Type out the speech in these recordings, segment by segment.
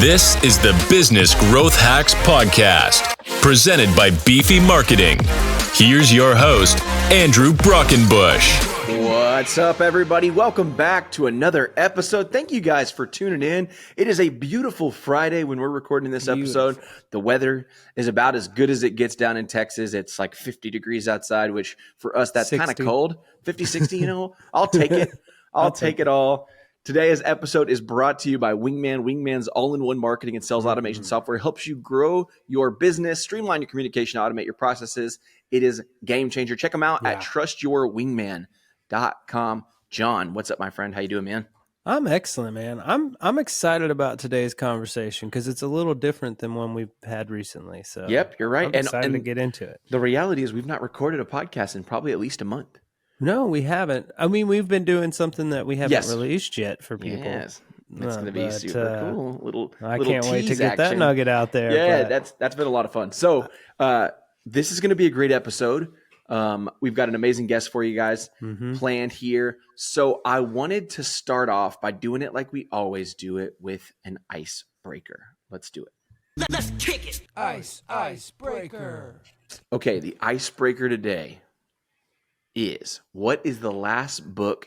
This is the Business Growth Hacks Podcast, presented by Beefy Marketing. Here's your host, Andrew Brockenbush. What's up, everybody? Welcome back to another episode. Thank you guys for tuning in. It is a beautiful Friday when we're recording this episode. The weather is about as good as it gets down in Texas. It's like 50 degrees outside, which for us, that's kind of cold. 50, 60, I'll take it. I'll take it all. Today's episode is brought to you by Wingman. Wingman's all-in-one marketing and sales automation software helps you grow your business, streamline your communication, automate your processes. It is game changer. Check them out at trustyourwingman.com. John, what's up, my friend? How you doing, man? I'm excellent, man. I'm excited about today's conversation because it's a little different than one we've had recently. So yep, you're right. I'm excited to get into it. The reality is we've not recorded a podcast in probably at least a month. No, we haven't. I mean, we've been doing something that we haven't released yet for people. Yes, it's going to be super cool. I can't wait to get that nugget out there. Yeah, that's been a lot of fun. So this is going to be a great episode. We've got an amazing guest for you guys planned here. So I wanted to start off by doing it like we always do it with an icebreaker. Let's do it. Let's kick it. Icebreaker. Okay, the icebreaker today is, what is the last book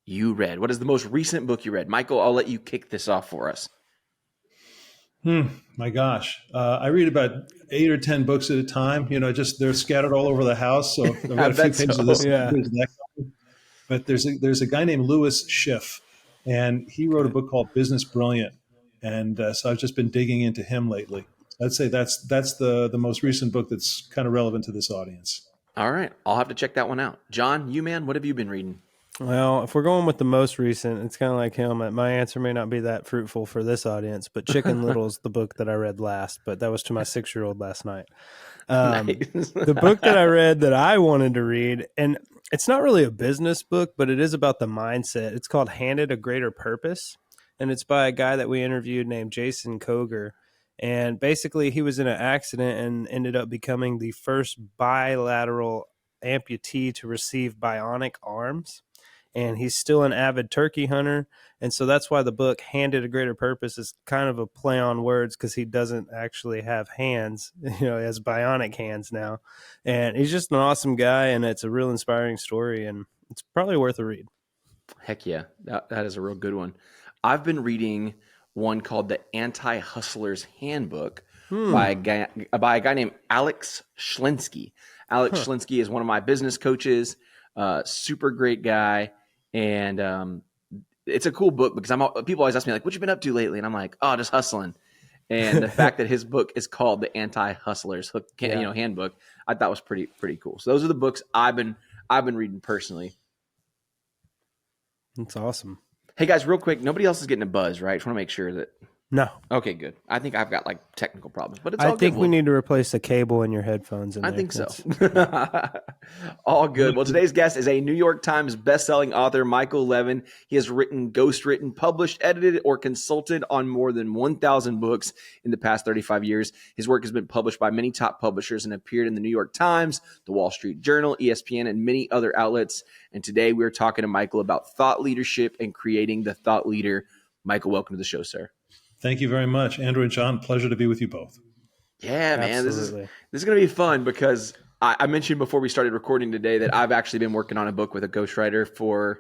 you read? What is the most recent book you read? Michael, I'll let you kick this off for us. My gosh. I read about 8 or 10 books at a time. They're scattered all over the house. So I've got a few pages of this. Yeah. But there's a guy named Lewis Schiff, and he wrote a book called Business Brilliant. And so I've just been digging into him lately. I'd say that's the most recent book that's kind of relevant to this audience. All right. I'll have to check that one out. John, what have you been reading? Well, if we're going with the most recent, it's kind of like him. My answer may not be that fruitful for this audience, but Chicken Little's the book that I read last, but that was to my 6-year-old last night. Nice. The book that I read that I wanted to read, and it's not really a business book, but it is about the mindset. It's called Handed a Greater Purpose, and it's by a guy that we interviewed named Jason Koger. And basically, he was in an accident and ended up becoming the first bilateral amputee to receive bionic arms. And he's still an avid turkey hunter. And so that's why the book Handed a Greater Purpose is kind of a play on words, because he doesn't actually have hands. He has bionic hands now. And he's just an awesome guy, and it's a real inspiring story, and it's probably worth a read. Heck yeah. That is a real good one. I've been reading one called The Anti-Hustler's Handbook by a guy named Alex Schlinsky. Alex Schlinsky is one of my business coaches, super great guy. And it's a cool book because people always ask me, like, what you been up to lately? And I'm like, oh, just hustling. And the fact that his book is called The Anti-Hustler's Handbook, I thought was pretty cool. So those are the books I've been reading personally. That's awesome. Hey guys, real quick, nobody else is getting a buzz, right? Just want to make sure that. No. Okay, good. I think I've got technical problems, but it's all good. I think we need to replace the cable in your headphones. I think so. All good. Well, today's guest is a New York Times bestselling author, Michael Levine. He has written, ghostwritten, published, edited, or consulted on more than 1,000 books in the past 35 years. His work has been published by many top publishers and appeared in the New York Times, the Wall Street Journal, ESPN, and many other outlets. And today we're talking to Michael about thought leadership and creating the thought leader. Michael, welcome to the show, sir. Thank you very much, Andrew and John. Pleasure to be with you both. Yeah, man. Absolutely. This is going to be fun because I mentioned before we started recording today that I've actually been working on a book with a ghostwriter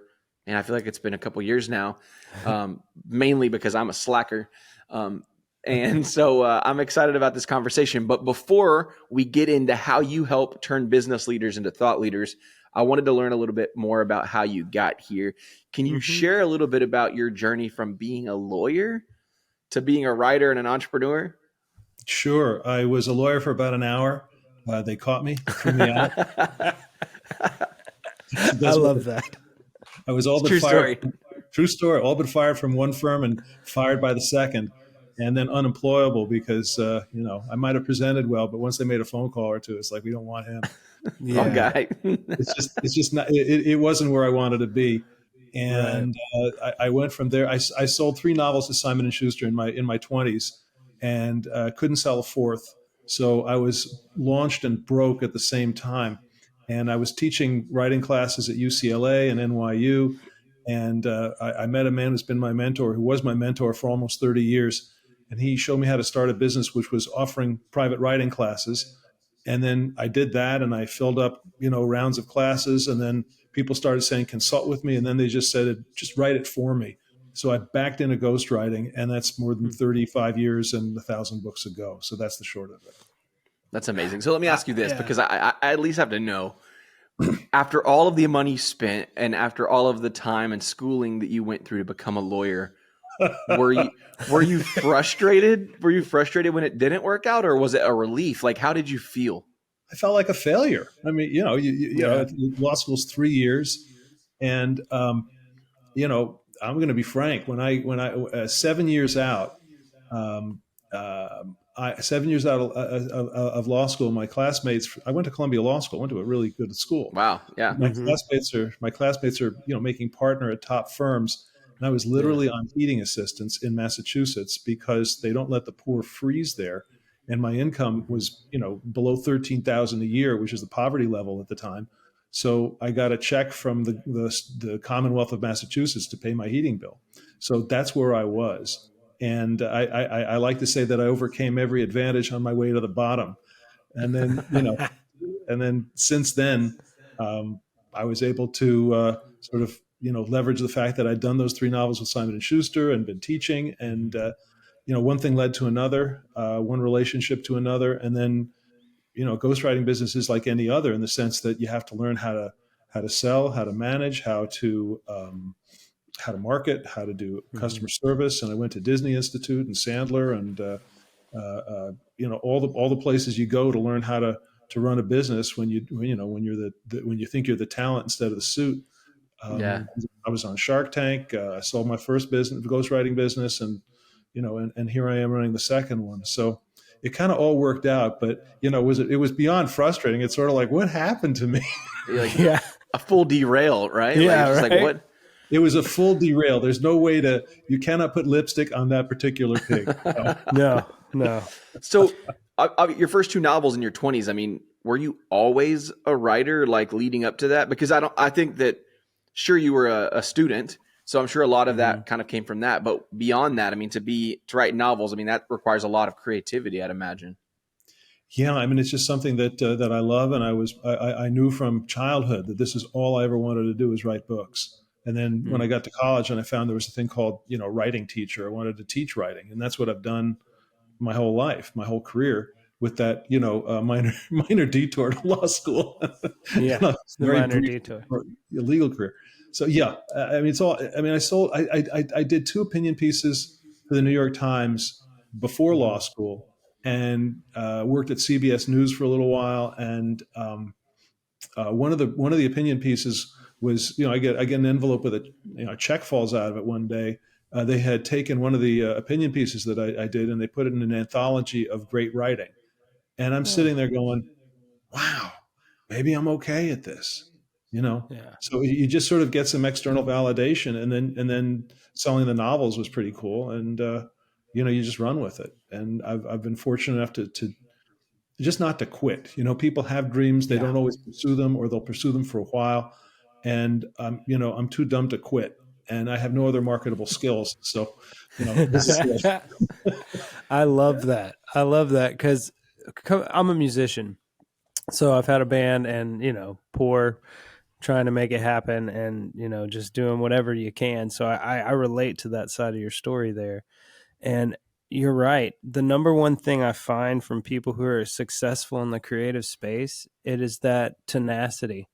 and I feel like it's been a couple years now, mainly because I'm a slacker. And so I'm excited about this conversation. But before we get into how you help turn business leaders into thought leaders, I wanted to learn a little bit more about how you got here. Can you share a little bit about your journey from being a lawyer to being a writer and an entrepreneur? Sure. I was a lawyer for about an hour. They caught me, threw me out. I love that. I was all but fired. True story. All but fired from one firm and fired by the second, and then unemployable because I might have presented well, but once they made a phone call or two, it's like, we don't want him. Wrong guy. it's just not. It wasn't where I wanted to be. And I went from there. I sold 3 novels to Simon & Schuster in my 20s, and couldn't sell a fourth. So I was launched and broke at the same time. And I was teaching writing classes at UCLA and NYU. And I met a man who's been my mentor, who was my mentor for almost 30 years. and he showed me how to start a business which was offering private writing classes. And then I did that, and I filled up, rounds of classes, and then people started saying, consult with me. And then they just said, just write it for me. So I backed into ghostwriting, and that's more than 35 years and 1,000 books ago. So that's the short of it. That's amazing. So let me ask you this, because I at least have to know, after all of the money spent and after all of the time and schooling that you went through to become a lawyer, were you frustrated? Were you frustrated when it didn't work out, or was it a relief? Like, how did you feel? I felt like a failure. I mean, law school's 3 years, and I'm going to be frank. When I 7 years out, 7 years out of law school, my classmates. I went to Columbia Law School. I went to a really good school. Wow, yeah. My classmates are making partner at top firms, and I was literally on heating assistance in Massachusetts because they don't let the poor freeze there. And my income was below $13,000 a year, which is the poverty level at the time. So I got a check from the Commonwealth of Massachusetts to pay my heating bill. So that's where I was. And I like to say that I overcame every advantage on my way to the bottom. And then, and then since then, I was able to sort of, leverage the fact that I'd done those 3 novels with Simon and Schuster and been teaching. And, one thing led to another, one relationship to another. And then, ghostwriting business is like any other in the sense that you have to learn how to sell, how to manage, how to market, how to do customer service. And I went to Disney Institute and Sandler and, all the places you go to learn how to run a business when you think you're the talent instead of the suit. I was on Shark Tank. I sold my first business, ghostwriting business, and and here I am running the second one. So it kind of all worked out, but it was beyond frustrating. It's sort of like, what happened to me? A full derail, right? Yeah, right. Like, what? It was a full derail. There's no way you cannot put lipstick on that particular pig. No. So your first 2 novels in your 20s, I mean, were you always a writer, like leading up to that? Because I think that, sure, you were a student, so I'm sure a lot of that kind of came from that. But beyond that, I mean, to write novels, I mean, that requires a lot of creativity, I'd imagine. Yeah, I mean, it's just something that I love, and I knew from childhood that this is all I ever wanted to do, is write books. And then when I got to college and I found there was a thing called writing teacher, I wanted to teach writing, and that's what I've done my whole life, my whole career, with that minor detour to law school. The minor detour, legal career. So yeah, I mean, it's all. I mean, I did 2 opinion pieces for the New York Times before law school, and worked at CBS News for a little while. And one of the opinion pieces was, I get an envelope with a check falls out of it one day. They had taken one of the opinion pieces that I did, and they put it in an anthology of great writing. And I'm sitting there going, wow, maybe I'm okay at this. So you just sort of get some external validation, and then selling the novels was pretty cool. And, you just run with it. And I've been fortunate enough to just not to quit. People have dreams. They don't always pursue them, or they'll pursue them for a while. And, I'm too dumb to quit, and I have no other marketable skills. So, I love that. I love that, because I'm a musician. So I've had a band, and, poor, trying to make it happen, and, just doing whatever you can. So I relate to that side of your story there. And you're right. The number one thing I find from people who are successful in the creative space, it is that tenacity.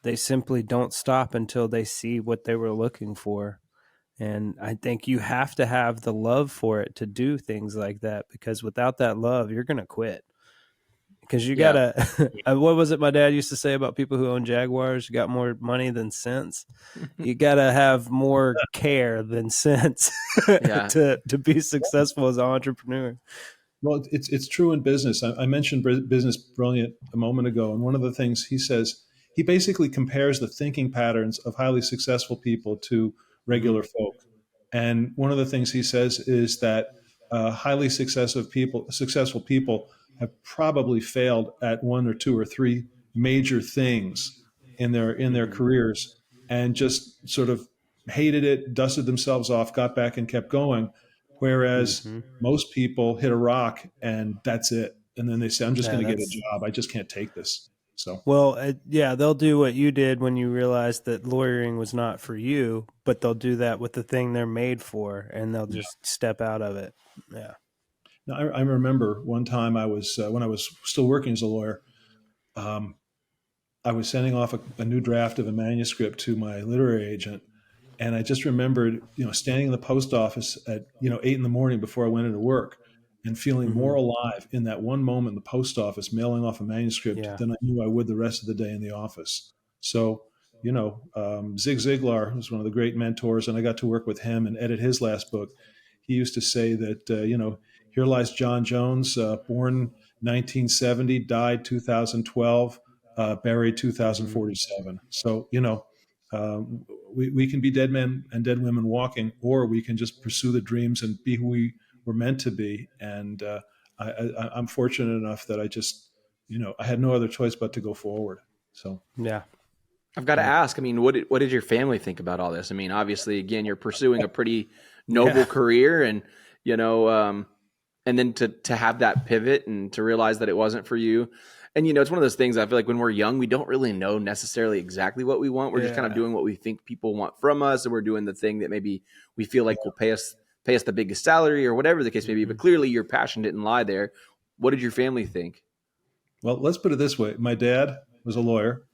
They simply don't stop until they see what they were looking for. And I think you have to have the love for it to do things like that, because without that love, you're going to quit. Because you gotta, what was it my dad used to say about people who own Jaguars? You got more money than sense. You gotta have more care than sense to be successful as an entrepreneur. Well, it's true in business. I mentioned Business Brilliant a moment ago, and one of the things he says, he basically compares the thinking patterns of highly successful people to regular folk. And one of the things he says is that highly successful people have probably failed at 1 or 2 or 3 major things in their careers, and just sort of hated it, dusted themselves off, got back and kept going. Whereas most people hit a rock and that's it. And then they say, I'm just going to get a job. I just can't take this. So, well, they'll do what you did when you realized that lawyering was not for you, but they'll do that with the thing they're made for, and they'll just step out of it. Yeah. Now, I remember one time I was, when I was still working as a lawyer, I was sending off a new draft of a manuscript to my literary agent. And I just remembered, standing in the post office at, 8 a.m. before I went into work and feeling more alive in that one moment in the post office, mailing off a manuscript than I knew I would the rest of the day in the office. So, Zig Ziglar was one of the great mentors, and I got to work with him and edit his last book. He used to say that, here lies John Jones, born 1970, died 2012, buried 2047. So, we can be dead men and dead women walking, or we can just pursue the dreams and be who we were meant to be. And I'm fortunate enough that I just, I had no other choice but to go forward. So, yeah. I've got to ask, what did your family think about all this? Obviously, again, you're pursuing a pretty noble career, and, and then to have that pivot and to realize that it wasn't for you. And, it's one of those things I feel like when we're young, we don't really know necessarily exactly what we want. We're just kind of doing what we think people want from us. And we're doing the thing that maybe we feel like will pay us the biggest salary or whatever the case may be. But clearly your passion didn't lie there. What did your family think? Well, let's put it this way. My dad was a lawyer.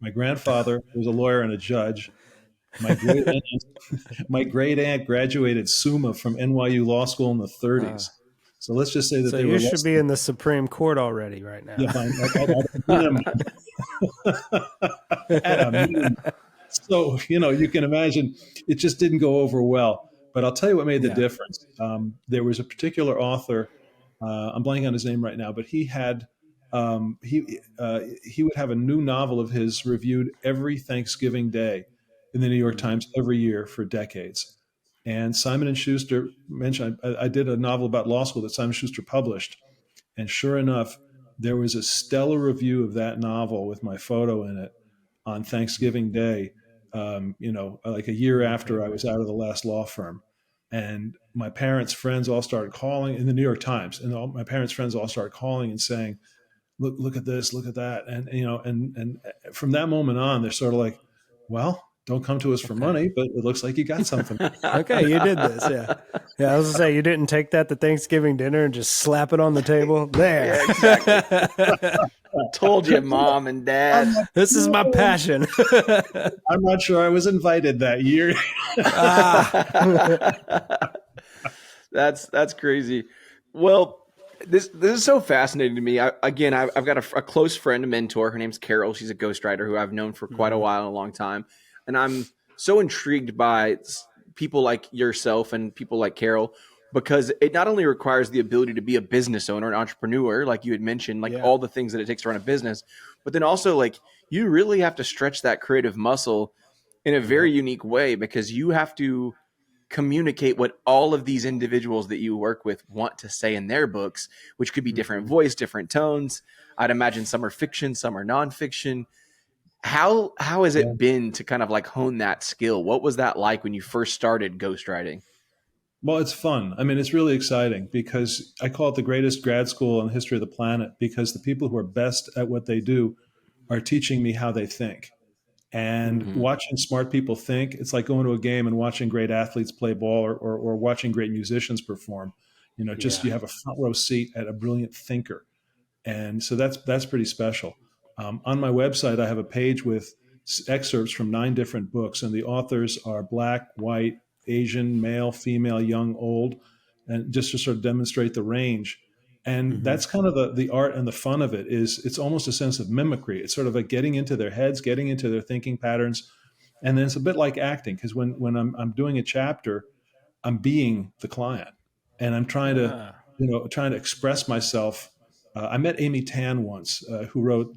My grandfather was a lawyer and a judge. My great aunt graduated summa from NYU Law School in the 30s. So let's just say that so you should be in the Supreme Court already right now. Yeah, at a minimum. So, you can imagine it just didn't go over well. But I'll tell you what made the difference. There was a particular author, I'm blanking on his name right now, but he had he would have a new novel of his reviewed every Thanksgiving Day in the New York Times every year for decades. And Simon & Schuster mentioned, I did a novel about law school that Simon & Schuster published. And sure enough, there was a stellar review of that novel with my photo in it on Thanksgiving Day, like a year after I was out of the last law firm. And my parents' friends all started calling in the New York Times. And my parents' friends all started calling and saying, look at this, look at that. And, and from that moment on, they're sort of like, well, don't come to us for money, but it looks like you got something. Okay, you did this, yeah. Yeah, I was gonna say, you didn't take that to Thanksgiving dinner and just slap it on the table? There. Yeah, exactly. Told you, Mom and Dad. This is my passion. I'm not sure I was invited that year. That's crazy. Well, this is so fascinating to me. I've got a close friend, a mentor. Her name's Carol. She's a ghostwriter who I've known for quite a while, a long time. And I'm so intrigued by people like yourself and people like Carol, because it not only requires the ability to be a business owner, an entrepreneur, like you had mentioned, all the things that it takes to run a business, but then also you really have to stretch that creative muscle in a very unique way, because you have to communicate what all of these individuals that you work with want to say in their books, which could be different voice, different tones. I'd imagine some are fiction, some are nonfiction. How has it been to kind of hone that skill? What was that like when you first started ghostwriting? Well, it's fun. It's really exciting because I call it the greatest grad school in the history of the planet, because the people who are best at what they do are teaching me how they think. And watching smart people think, it's like going to a game and watching great athletes play ball, or watching great musicians perform. You have a front row seat at a brilliant thinker. And so that's pretty special. On my website, I have a page with excerpts from 9 different books, and the authors are Black, white, Asian, male, female, young, old, and just to sort of demonstrate the range. And that's kind of the art and the fun of it. It's almost a sense of mimicry. It's sort of like getting into their heads, getting into their thinking patterns. And then it's a bit like acting, because when I'm doing a chapter, I'm being the client, and I'm trying to express myself. I met Amy Tan once, who wrote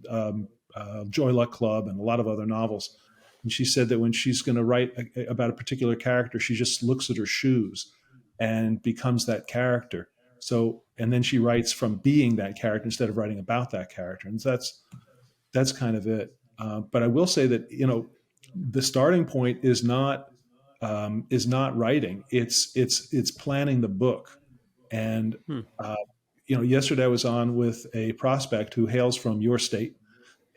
Joy Luck Club and a lot of other novels. And she said that when she's going to write about a particular character, she just looks at her shoes and becomes that character. So, and then she writes from being that character instead of writing about that character. And that's kind of it. But I will say that, the starting point is not is not writing. It's planning the book. And yesterday I was on with a prospect who hails from your state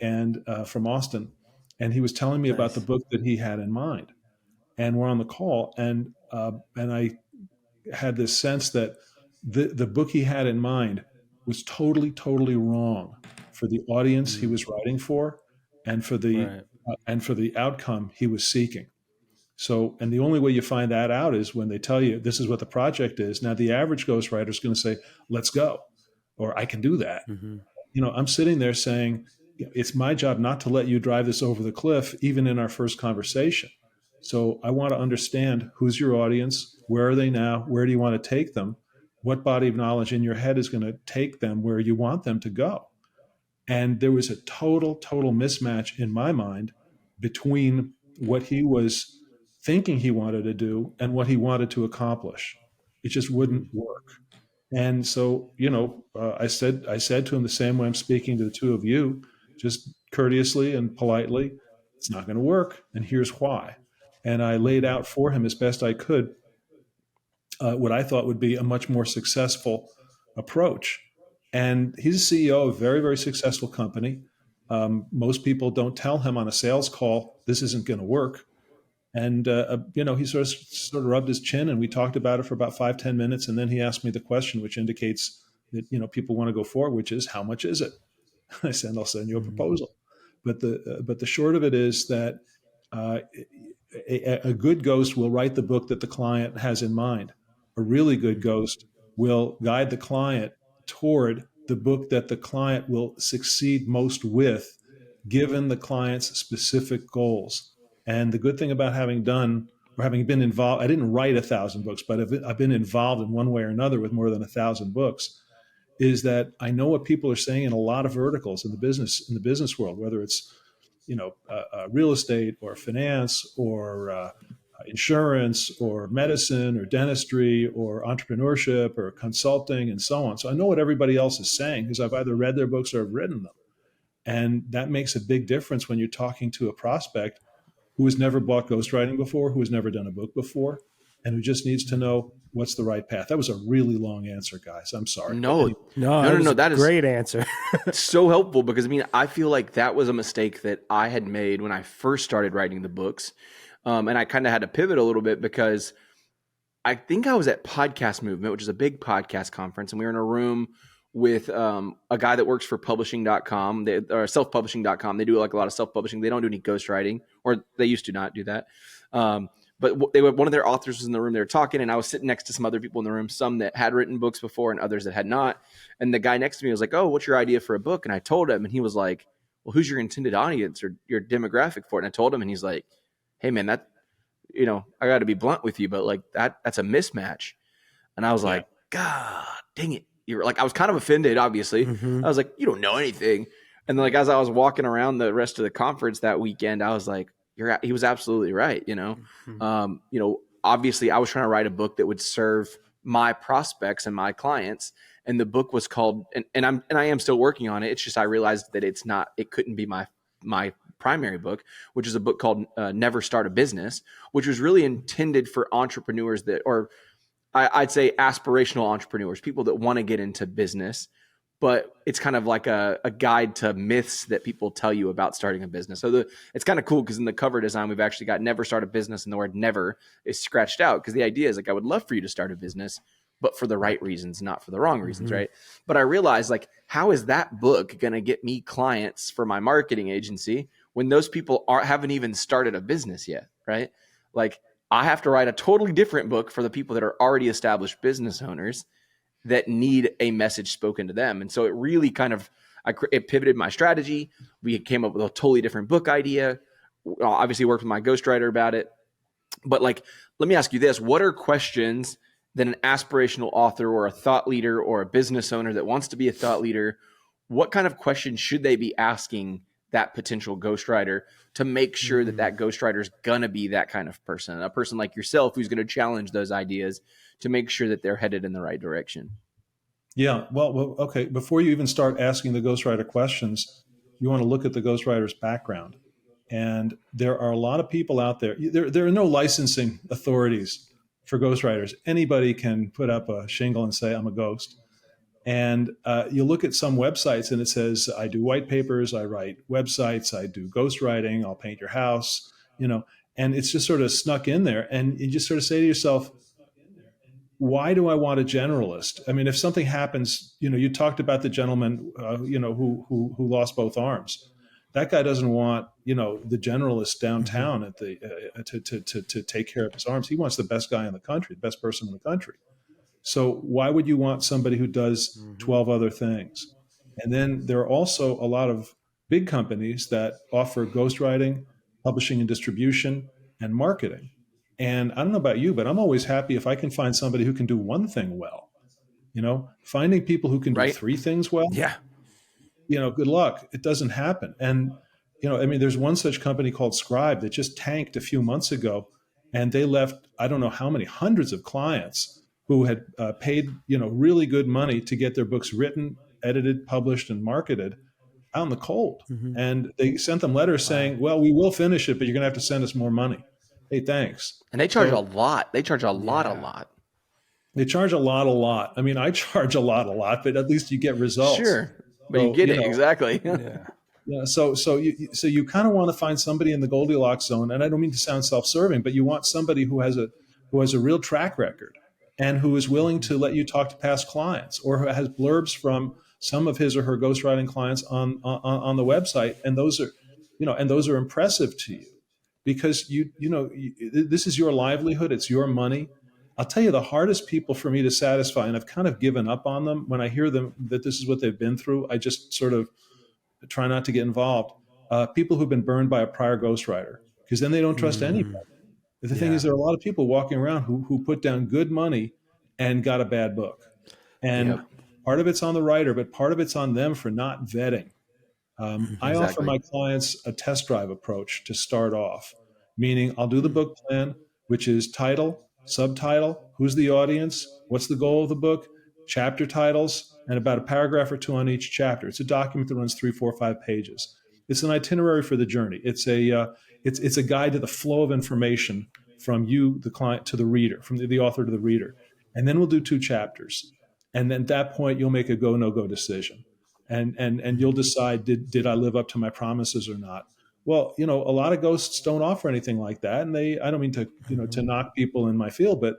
and from Austin, and he was telling me about the book that he had in mind. And we're on the call, and I had this sense that the book he had in mind was totally wrong for the audience he was writing for, and for the outcome he was seeking. So, and the only way you find that out is when they tell you this is what the project is. Now, the average ghostwriter is going to say, "Let's go," or "I can do that." I'm sitting there saying, it's my job not to let you drive this over the cliff, even in our first conversation. So I want to understand who's your audience, where are they now, where do you want to take them, what body of knowledge in your head is going to take them where you want them to go. And there was a total mismatch in my mind between what he was thinking he wanted to do and what he wanted to accomplish. It just wouldn't work. And so, I said to him the same way I'm speaking to the two of you, just courteously and politely, it's not going to work. And here's why. And I laid out for him as best I could what I thought would be a much more successful approach. And he's a CEO of a very, very successful company. Most people don't tell him on a sales call, this isn't going to work. And, he sort of rubbed his chin, and we talked about it for about 5-10 minutes. And then he asked me the question, which indicates that, people want to go forward, which is, how much is it? I said, I'll send you a proposal. But the short of it is that a good ghost will write the book that the client has in mind. A really good ghost will guide the client toward the book that the client will succeed most with, given the client's specific goals. And the good thing about having been involved, I didn't write 1,000 books, but I've been involved in one way or another with more than 1,000 books, is that I know what people are saying in a lot of verticals in the business world, whether it's, real estate or finance or insurance or medicine or dentistry or entrepreneurship or consulting and so on. So I know what everybody else is saying because I've either read their books or I've written them. And that makes a big difference when you're talking to a prospect who has never bought ghostwriting before, who has never done a book before, and who just needs to know what's the right path. That was a really long answer, guys. I'm sorry. No. That is a great answer. So helpful because, I feel like that was a mistake that I had made when I first started writing the books. And I kind of had to pivot a little bit because I think I was at Podcast Movement, which is a big podcast conference, and we were in a room with a guy that works for publishing.com or self-publishing.com. They do like a lot of self-publishing. They don't do any ghostwriting, or they used to not do that. But one of their authors was in the room. They were talking, and I was sitting next to some other people in the room, some that had written books before and others that had not. And the guy next to me was like, "Oh, what's your idea for a book?" And I told him, and he was like, "Well, who's your intended audience or your demographic for it?" And I told him, and he's like, "Hey man, that, I got to be blunt with you, but like that's a mismatch." And I was like, "God dang it." You're like, I was kind of offended, obviously. I was like, "You don't know anything." And then, like, as I was walking around the rest of the conference that weekend, I was like, he was absolutely right. Obviously I was trying to write a book that would serve my prospects and my clients. And the book was called, and I am still working on it. It's just, I realized that it couldn't be my primary book, which is a book called Never Start a Business, which was really intended for entrepreneurs I'd say aspirational entrepreneurs, people that want to get into business, but it's kind of like a guide to myths that people tell you about starting a business. So it's kind of cool because in the cover design, we've actually got never start a business, and the word never is scratched out because the idea is like, I would love for you to start a business, but for the right reasons, not for the wrong reasons, right? But I realized, like, how is that book going to get me clients for my marketing agency when those people haven't even started a business yet, right? Like, I have to write a totally different book for the people that are already established business owners that need a message spoken to them. And so it really kind of, it pivoted my strategy. We came up with a totally different book idea. Obviously worked with my ghostwriter about it. But like, let me ask you this. What are questions that an aspirational author or a thought leader or a business owner that wants to be a thought leader, what kind of questions should they be asking that potential ghostwriter to make sure that ghostwriter is going to be that kind of person, a person like yourself who's going to challenge those ideas to make sure that they're headed in the right direction? Yeah. Well, okay. Before you even start asking the ghostwriter questions, you want to look at the ghostwriter's background. And there are a lot of people out there. There are no licensing authorities for ghostwriters. Anybody can put up a shingle and say, I'm a ghost. And you look at some websites and it says, I do white papers, I write websites, I do ghostwriting, I'll paint your house, and it's just sort of snuck in there. And you just sort of say to yourself, why do I want a generalist? I mean, if something happens, you talked about the gentleman, who lost both arms. That guy doesn't want, the generalist downtown at the to take care of his arms. He wants the best guy in the country, the best person in the country. So why would you want somebody who does 12 other things? And then there are also a lot of big companies that offer ghostwriting, publishing and distribution, and marketing. And I don't know about you, but I'm always happy if I can find somebody who can do one thing well. Finding people who can do three things well. Yeah. Good luck. It doesn't happen. And, there's one such company called Scribe that just tanked a few months ago, and they left, I don't know how many hundreds of clients who had paid, really good money to get their books written, edited, published, and marketed out in the cold. And they sent them letters saying, well, we will finish it, but you're going to have to send us more money. Hey, thanks. And they charge a lot. They charge a lot. They charge a lot. I mean, I charge a lot, but at least you get results. Sure. But you get it. Exactly. Yeah. So you kind of want to find somebody in the Goldilocks zone. And I don't mean to sound self-serving, but you want somebody who has a real track record and who is willing to let you talk to past clients, or who has blurbs from some of his or her ghostwriting clients on the website. And those are impressive to you, because this is your livelihood. It's your money. I'll tell you, the hardest people for me to satisfy, and I've kind of given up on them when I hear them that this is what they've been through. I just sort of try not to get involved. People who've been burned by a prior ghostwriter, because then they don't trust anybody. The thing is, there are a lot of people walking around who put down good money and got a bad book. And part of it's on the writer, but part of it's on them for not vetting. I offer my clients a test drive approach to start off, meaning I'll do the book plan, which is title, subtitle, who's the audience, what's the goal of the book, chapter titles, and about a paragraph or two on each chapter. It's a document that runs 3, 4, 5 pages. It's an itinerary for the journey. It's a guide to the flow of information from you, the client, to the reader, from the author to the reader. And then we'll do 2 chapters. And then at that point, you'll make a go, no-go decision. And you'll decide, did I live up to my promises or not? Well, a lot of ghosts don't offer anything like that. And I don't mean to, to knock people in my field, but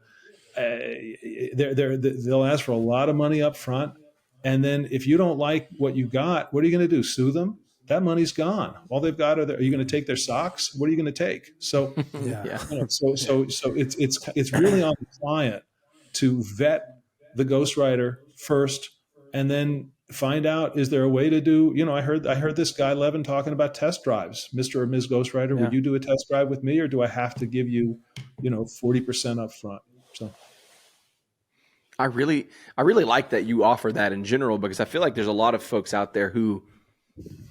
they'll ask for a lot of money up front. And then if you don't like what you got, what are you going to do? Sue them? That money's gone. All they've got are you going to take their socks? What are you going to take? So, so it's really on the client to vet the ghostwriter first, and then find out, is there a way to do, I heard this guy Levin talking about test drives. Mr. or Ms. Ghostwriter, would you do a test drive with me, or do I have to give you, 40% up front? So I really like that you offer that in general, because I feel like there's a lot of folks out there who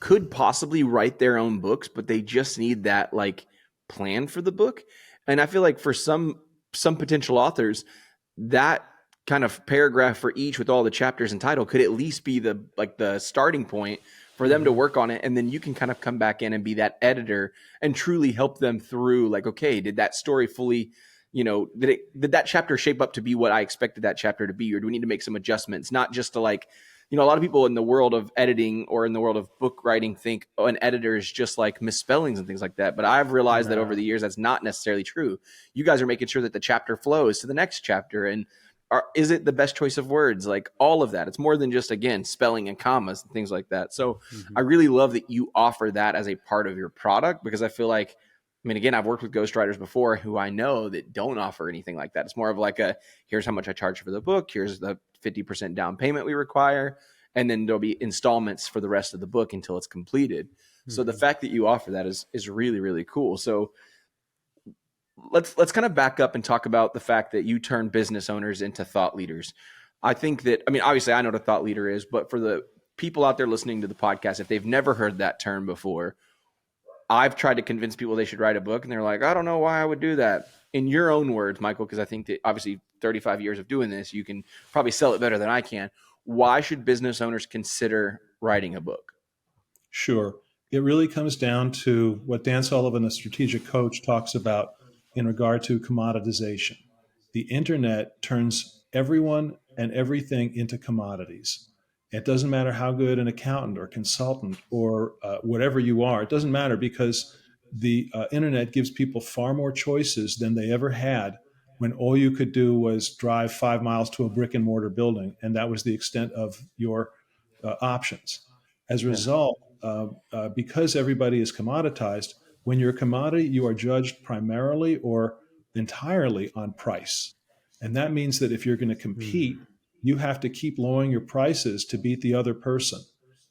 could possibly write their own books, but they just need that plan for the book. And I feel like for some potential authors, that kind of paragraph for each with all the chapters and title could at least be the starting point for them to work on it. And then you can kind of come back in and be that editor and truly help them through, okay, did that story fully, did that chapter shape up to be what I expected that chapter to be, or do we need to make some adjustments? Not just to a lot of people in the world of editing or in the world of book writing think, an editor is just misspellings and things like that. But I've realized that over the years, that's not necessarily true. You guys are making sure that the chapter flows to the next chapter. And is it the best choice of words? All of that. It's more than just, again, spelling and commas and things like that. So I really love that you offer that as a part of your product, because I feel like, again, I've worked with ghostwriters before who I know that don't offer anything like that. It's more of here's how much I charge for the book. Here's the 50% down payment we require. And then there'll be installments for the rest of the book until it's completed. So the fact that you offer that is really, really cool. So let's kind of back up and talk about the fact that you turn business owners into thought leaders. I think that, obviously I know what a thought leader is, but for the people out there listening to the podcast, if they've never heard that term before, I've tried to convince people they should write a book, and they're like, I don't know why I would do that. In your own words, Michael, because I think that obviously 35 years of doing this, you can probably sell it better than I can. Why should business owners consider writing a book? Sure. it really comes down to what Dan Sullivan, a strategic coach, talks about in regard to commoditization. The internet turns everyone and everything into commodities. It doesn't matter how good an accountant or consultant or whatever you are. It doesn't matter, because the internet gives people far more choices than they ever had when all you could do was drive 5 miles to a brick and mortar building, and that was the extent of your options. As a result, because everybody is commoditized, when you're a commodity, you are judged primarily or entirely on price. And that means that if you're going to compete, you have to keep lowering your prices to beat the other person.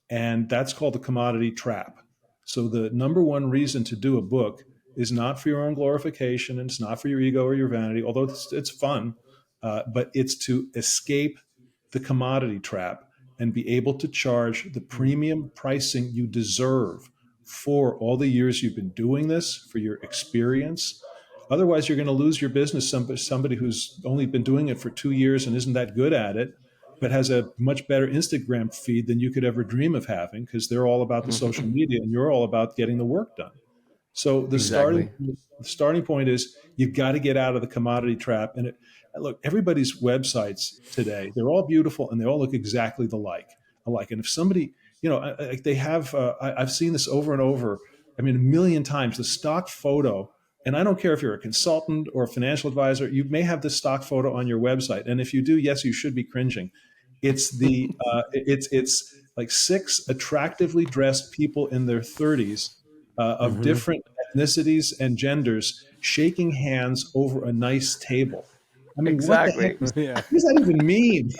And that's called the commodity trap. So the number one reason to do a book is not for your own glorification, and it's not for your ego or your vanity, although it's fun, but it's to escape the commodity trap and be able to charge the premium pricing you deserve for all the years you've been doing this, for your experience. Otherwise, you're going to lose your business. Somebody who's only been doing it for 2 years and isn't that good at it, but has a much better Instagram feed than you could ever dream of having, because they're all about the social media and you're all about getting the work done. So the starting point is you've got to get out of the commodity trap. And look, everybody's websites today, they're all beautiful and they all look exactly alike. And if somebody, they have, I've seen this over and over, a million times, the stock photo. And I don't care if you're a consultant or a financial advisor, you may have this stock photo on your website. And if you do, yes, you should be cringing. It's it's like 6 attractively dressed people in their 30s of different ethnicities and genders shaking hands over a nice table. Exactly. What does that even mean?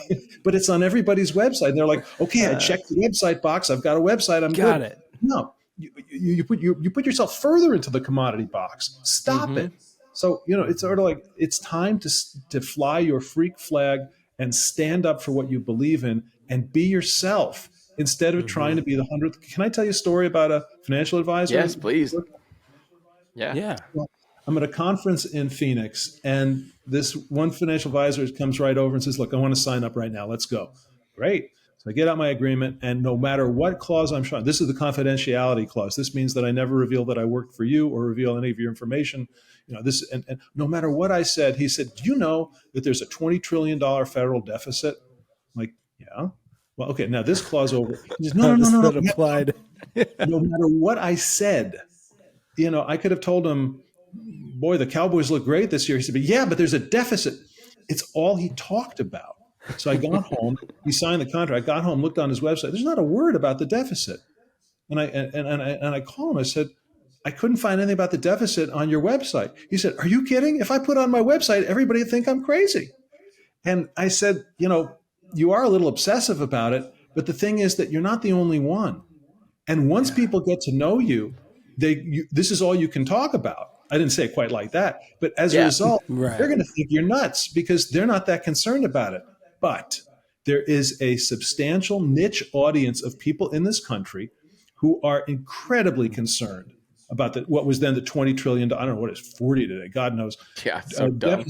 But it's on everybody's website. And they're like, okay, I checked the website box. I've got a website. I'm got good. it. No, you put yourself further into the commodity box. Stop it. So, it's sort of like, it's time to fly your freak flag and stand up for what you believe in and be yourself instead of trying to be the 100th. Can I tell you a story about a financial advisor? Yes, please. Yeah. Well, I'm at a conference in Phoenix, and this one financial advisor comes right over and says, look, I want to sign up right now. Let's go. Great. So I get out my agreement, and no matter what clause I'm showing, this is the confidentiality clause. This means that I never reveal that I worked for you or reveal any of your information. And no matter what I said, he said, do you know that there's a $20 trillion federal deficit? I'm like, yeah. Well, okay, now this clause over. He says, no. That applied. No matter what I said, I could have told him, boy, the Cowboys look great this year. He said, but there's a deficit. It's all he talked about. So I got home, he signed the contract. I got home, looked on his website. There's not a word about the deficit. And I called him. I said, I couldn't find anything about the deficit on your website. He said, are you kidding? If I put it on my website, everybody would think I'm crazy. And I said, you are a little obsessive about it, but the thing is that you're not the only one. And once people get to know you, this is all you can talk about. I didn't say it quite like that, but as a result, they're going to think you're nuts because they're not that concerned about it. But there is a substantial niche audience of people in this country who are incredibly concerned about what was then the $20 trillion, I don't know what it's 40 today, God knows. Yeah, so dumb.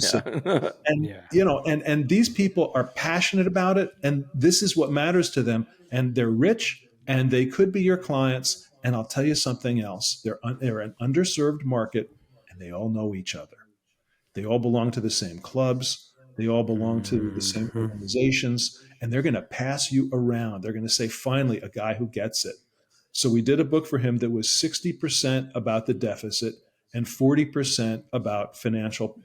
Yeah. And these people are passionate about it, and this is what matters to them. And they're rich, and they could be your clients. And I'll tell you something else. They're an underserved market, and they all know each other. They all belong to the same clubs. They all belong to the same organizations, and they're going to pass you around. They're going to say, finally, a guy who gets it. So we did a book for him that was 60% about the deficit and 40% about financial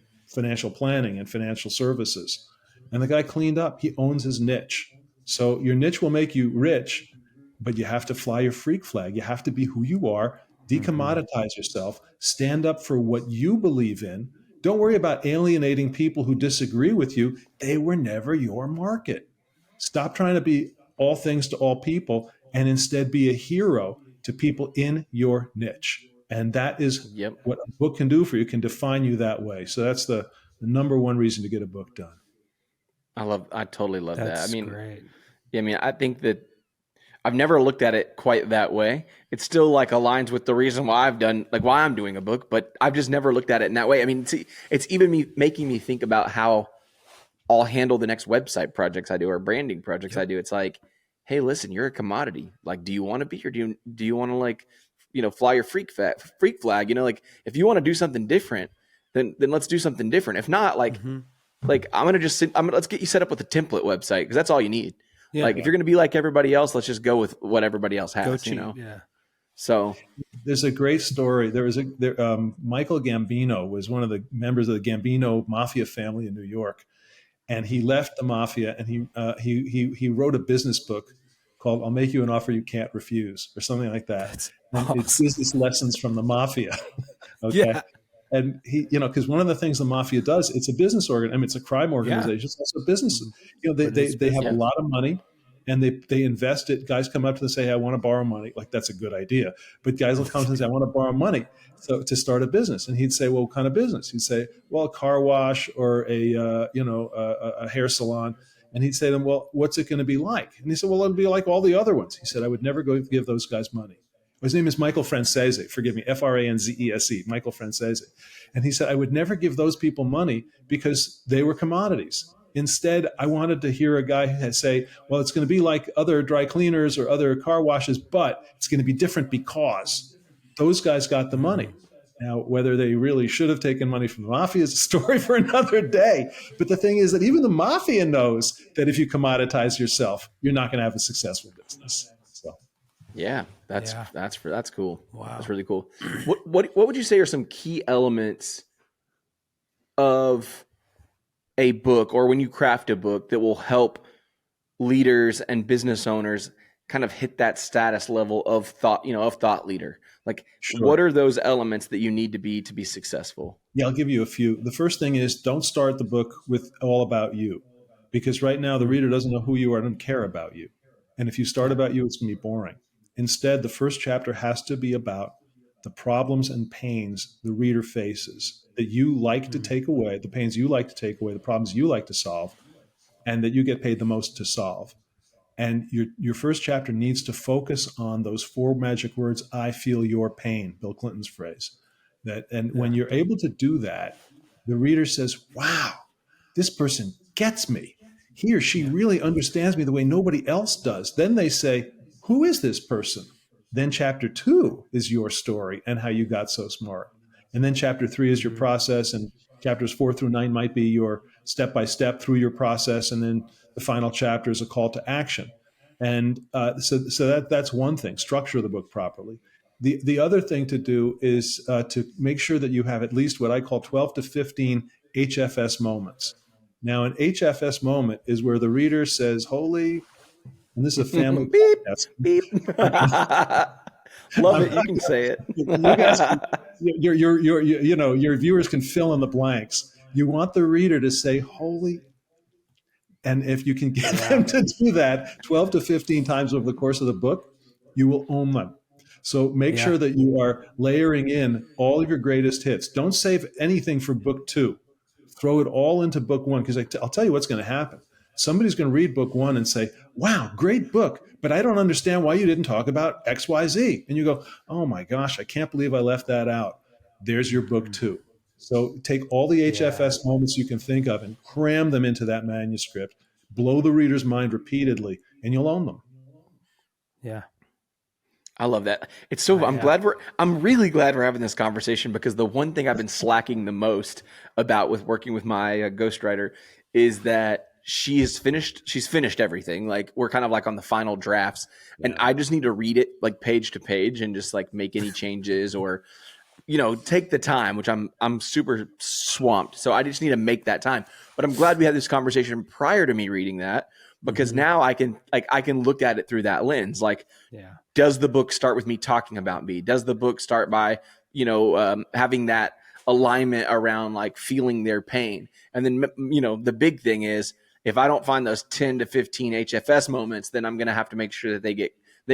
planning and financial services. And the guy cleaned up. He owns his niche. So your niche will make you rich, but you have to fly your freak flag. You have to be who you are, decommoditize yourself, stand up for what you believe in. Don't worry about alienating people who disagree with you. They were never your market. Stop trying to be all things to all people and instead be a hero to people in your niche. And that is what a book can do for you, can define you that way. So that's the number one reason to get a book done. I totally love that. That's great. I think that I've never looked at it quite that way. It still aligns with the reason why why I'm doing a book, but I've just never looked at it in that way. It's even making me think about how I'll handle the next website projects I do or branding projects I do. It's like, hey, listen, you're a commodity. Do you want to be, or do you want to fly your freak flag, like if you want to do something different, then let's do something different. If not, like let's get you set up with a template website, because that's all you need. If you're going to be like everybody else, let's just go with what everybody else has, Yeah. So there's a great story. Michael Gambino was one of the members of the Gambino mafia family in New York, and he left the mafia, and he wrote a business book called "I'll Make You an Offer You Can't Refuse" or something like that. That's awesome. It's business lessons from the mafia. Okay. Yeah. And he, because one of the things the mafia does, it's a business it's a crime organization. It's also a business. They have a lot of money, and they invest it. Guys come up to them and say, hey, I want to borrow money. Like, that's a good idea. But guys will come to them and say, I want to borrow money to start a business. And he'd say, well, what kind of business? He'd say, well, a car wash or a hair salon. And he'd say to them, well, what's it going to be like? And he said, well, it'll be like all the other ones. He said, I would never go give those guys money. His name is Michael Francese, forgive me, Franzese, Michael Francese. And he said, I would never give those people money because they were commodities. Instead, I wanted to hear a guy say, well, it's going to be like other dry cleaners or other car washes, but it's going to be different because those guys got the money. Now, whether they really should have taken money from the mafia is a story for another day. But the thing is that even the mafia knows that if you commoditize yourself, you're not going to have a successful business. Yeah, that's cool. Wow. That's really cool. What would you say are some key elements of a book, or when you craft a book, that will help leaders and business owners kind of hit that status level of thought leader? Like, Sure. What are those elements that you need to be successful? Yeah, I'll give you a few. The first thing is, don't start the book with all about you, because right now the reader doesn't know who you are, doesn't care about you. And if you start about you, it's going to be boring. Instead, the first chapter has to be about the problems and pains the reader faces that you like to take away, the pains you like to take away, the problems you like to solve, and that you get paid the most to solve. And your first chapter needs to focus on those 4 magic words, I feel your pain, Bill Clinton's phrase. When you're able to do that, the reader says, wow, this person gets me. He or she really understands me the way nobody else does. Then they say, who is this person? Then chapter 2 is your story and how you got so smart. And then chapter 3 is your process, and chapters 4 through 9 might be your step-by-step through your process. And then the final chapter is a call to action. And so that's one thing, structure the book properly. The other thing to do is to make sure that you have at least what I call 12 to 15 HFS moments. Now, an HFS moment is where the reader says, holy, and this is a family beep, podcast. Beep. Love it. You can say it. You guys, your viewers can fill in the blanks. You want the reader to say, holy. And if you can get them to do that 12 to 15 times over the course of the book, you will own them. So make sure that you are layering in all of your greatest hits. Don't save anything for book 2. Throw it all into book 1, because I'll tell you what's going to happen. Somebody's going to read book 1 and say, wow, great book, but I don't understand why you didn't talk about XYZ. And you go, oh my gosh, I can't believe I left that out. There's your book 2. So take all the HFS moments you can think of and cram them into that manuscript, blow the reader's mind repeatedly, and you'll own them. Yeah. I love that. It's so, I'm really glad we're having this conversation, because the one thing I've been slacking the most about with working with my ghostwriter is that she's finished everything. Like, we're kind of like on the final drafts, and I just need to read it like page to page and just like make any changes or, take the time, which I'm super swamped. So I just need to make that time. But I'm glad we had this conversation prior to me reading that, because now I can look at it through that lens. Like, does the book start with me talking about me? Does the book start by, having that alignment around like feeling their pain? And then, the big thing is, if I don't find those 10 to 15 HFS moments, then I'm going to have to make sure that they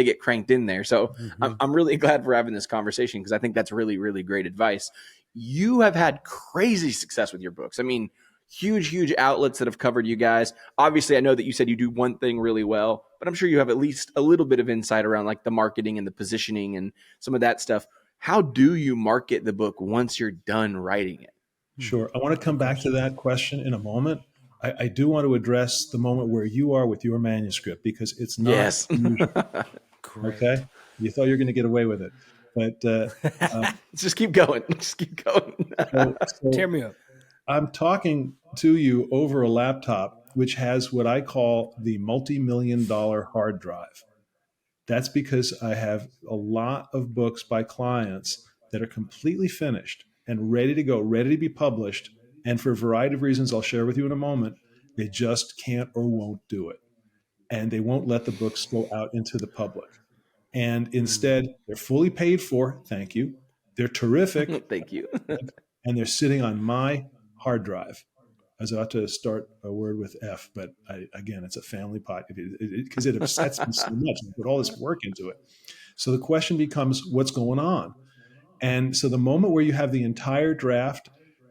get cranked in there. So I'm really glad we're having this conversation, because I think that's really, really great advice. You have had crazy success with your books. I mean, huge outlets that have covered you guys. Obviously, I know that you said you do one thing really well, but I'm sure you have at least a little bit of insight around like the marketing and the positioning and some of that stuff. How do you market the book once you're done writing it? Sure. I want to come back to that question in a moment. I do want to address the moment where you are with your manuscript, because it's not usual. Okay? You thought you were going to get away with it. But just keep going. Just keep going. Tear me up. I'm talking to you over a laptop, which has what I call the multi-million-dollar hard drive. That's because I have a lot of books by clients that are completely finished and ready to go, ready to be published. And for a variety of reasons I'll share with you in a moment, they just can't or won't do it. And they won't let the books go out into the public. And instead, they're fully paid for. Thank you. They're terrific. Thank you. And they're sitting on my hard drive. I was about to start a word with F, but again, it's a family pot because it upsets me so much. I put all this work into it. So the question becomes, what's going on? And so the moment where you have the entire draft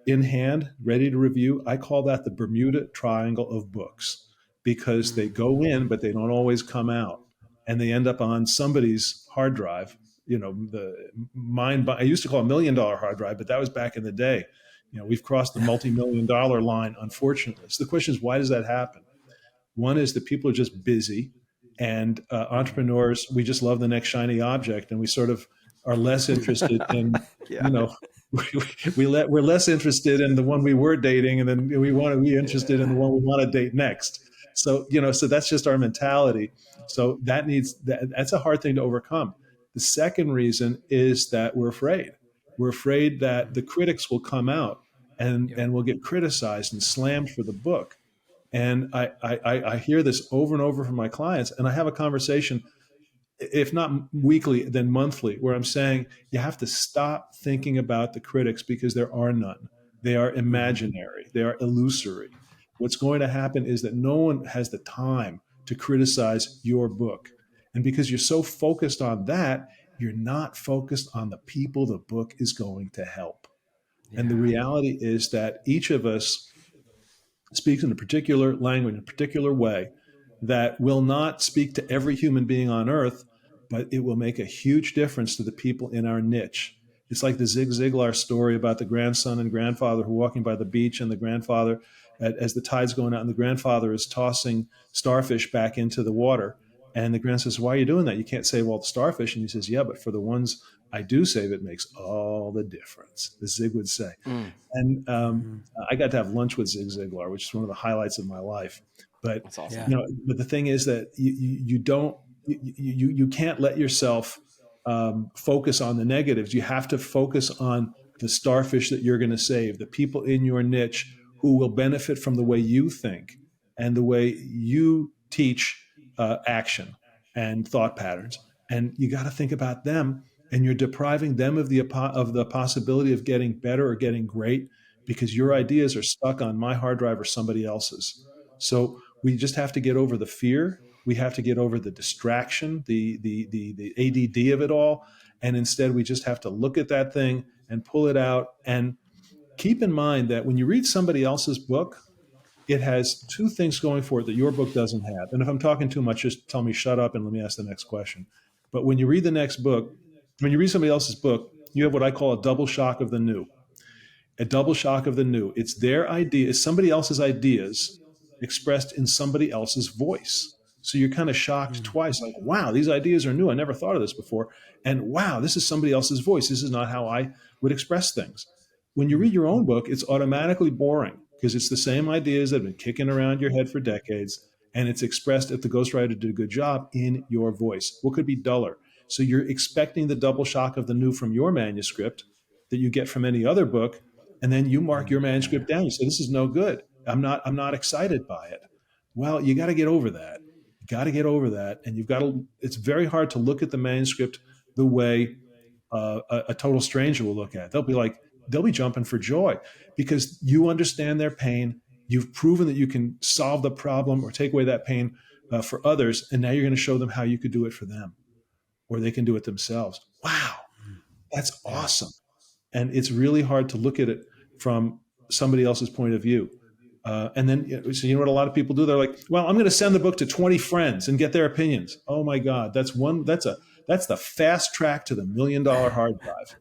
in hand, ready to review, I call that the Bermuda Triangle of books, because they go in, but they don't always come out. And they end up on somebody's hard drive. I used to call it $1 million hard drive, but that was back in the day. We've crossed the multi-million-dollar line, unfortunately. So the question is, why does that happen? One is that people are just busy, and entrepreneurs, we just love the next shiny object, and we sort of are less interested in, we're less interested in the one we were dating, and then we want to be interested in the one we want to date next. So, so that's just our mentality. So that's a hard thing to overcome. The second reason is that we're afraid. We're afraid that the critics will come out and will get criticized and slammed for the book. And I hear this over and over from my clients, and I have a conversation, if not weekly, then monthly, where I'm saying you have to stop thinking about the critics, because there are none. They are imaginary. They are illusory. What's going to happen is that no one has the time to criticize your book. And because you're so focused on that, you're not focused on the people the book is going to help. And the reality is that each of us speaks in a particular language, in a particular way, that will not speak to every human being on earth, but it will make a huge difference to the people in our niche. It's like the Zig Ziglar story about the grandson and grandfather who are walking by the beach, and the grandfather, as the tide's going out, and the grandfather is tossing starfish back into the water. And the grandson says, "Why are you doing that? You can't save all the starfish." And he says, "Yeah, but for the ones I do save, it makes all the difference," as Zig would say. And I got to have lunch with Zig Ziglar, which is one of the highlights of my life. But that's awesome. But the thing is that you can't let yourself focus on the negatives. You have to focus on the starfish that you're going to save, the people in your niche who will benefit from the way you think and the way you teach action and thought patterns. And you got to think about them, and you're depriving them of the possibility of getting better or getting great, because your ideas are stuck on my hard drive or somebody else's. So we just have to get over the fear. We have to get over the distraction, the ADD of it all. And instead, we just have to look at that thing and pull it out. And keep in mind that when you read somebody else's book, it has two things going for it that your book doesn't have. And if I'm talking too much, just tell me shut up and let me ask the next question. But when you read the next book, when you read somebody else's book, you have what I call a double shock of the new. A double shock of the new. It's their idea, it's somebody else's ideas expressed in somebody else's voice. So you're kind of shocked twice, like, wow, these ideas are new. I never thought of this before. And wow, this is somebody else's voice. This is not how I would express things. When you read your own book, it's automatically boring, because it's the same ideas that have been kicking around your head for decades. And it's expressed, if the ghostwriter did a good job, in your voice. What could be duller? So you're expecting the double shock of the new from your manuscript that you get from any other book. And then you mark your manuscript down. You say, this is no good. I'm not excited by it. Well, you got to get over that. You got to get over that. And it's very hard to look at the manuscript the way a total stranger will look at it. They'll be jumping for joy, because you understand their pain. You've proven that you can solve the problem or take away that pain for others. And now you're going to show them how you could do it for them, or they can do it themselves. Wow, that's awesome. And it's really hard to look at it from somebody else's point of view. And then, so you know what a lot of people do? They're like, well, I'm going to send the book to 20 friends and get their opinions. Oh my God, that's the fast track to the $1 million hard drive.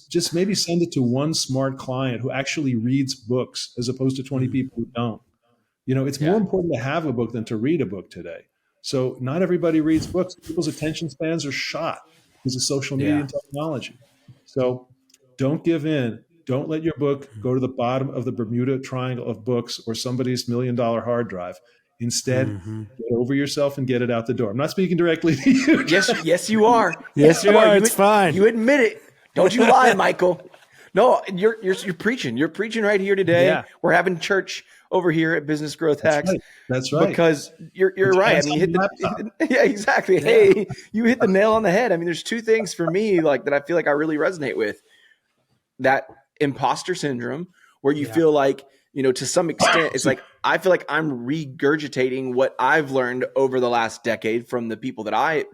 Just maybe send it to one smart client who actually reads books, as opposed to 20 people who don't. It's more important to have a book than to read a book today. So not everybody reads books. People's attention spans are shot. because of social media and technology. So don't give in. Don't let your book go to the bottom of the Bermuda Triangle of books or somebody's $1 million hard drive. Instead, get over yourself and get it out the door. I'm not speaking directly to you. Yes, you are. Yes, you are. It's fine. You admit it. Don't you lie, Michael. No, you're preaching. You're preaching right here today. Yeah. We're having church over here at Business Growth Hacks. That's right. Because you're right. I mean, yeah, exactly. Yeah. Hey, you hit the nail on the head. I mean, there's two things for me like that I feel like I really resonate with. That imposter syndrome, where you feel like, to some extent, it's like I feel like I'm regurgitating what I've learned over the last decade from the people that I,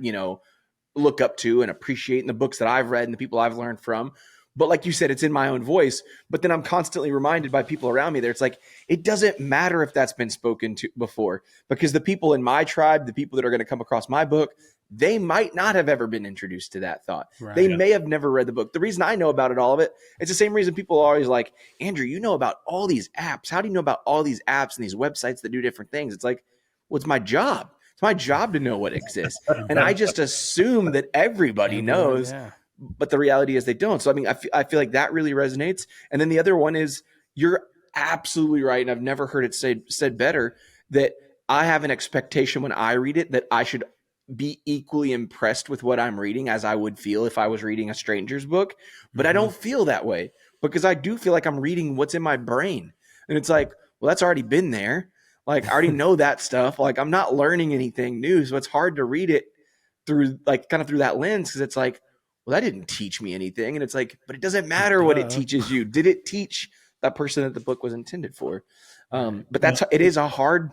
look up to and appreciate in the books that I've read and the people I've learned from. But like you said, it's in my own voice. But then I'm constantly reminded by people around me that it's like, it doesn't matter if that's been spoken to before, because the people in my tribe, the people that are going to come across my book, they might not have ever been introduced to that thought. Right. They may have never read the book. The reason I know about it, all of it, it's the same reason people are always like, Andrew, you know about all these apps. How do you know about all these apps and these websites that do different things? It's like, well, it's my job. It's my job to know what exists. And I just assume that everybody knows. Yeah. But the reality is they don't. So, I mean, I feel like that really resonates. And then the other one is, you're absolutely right. And I've never heard it said better, that I have an expectation when I read it that I should be equally impressed with what I'm reading as I would feel if I was reading a stranger's book. But I don't feel that way, because I do feel like I'm reading what's in my brain. And it's like, well, that's already been there. Like, I already know that stuff. Like, I'm not learning anything new. So it's hard to read it through, like, kind of through that lens, because it's like, well, that didn't teach me anything. And it's like, but it doesn't matter what it teaches you. Did it teach that person that the book was intended for? But it is a hard,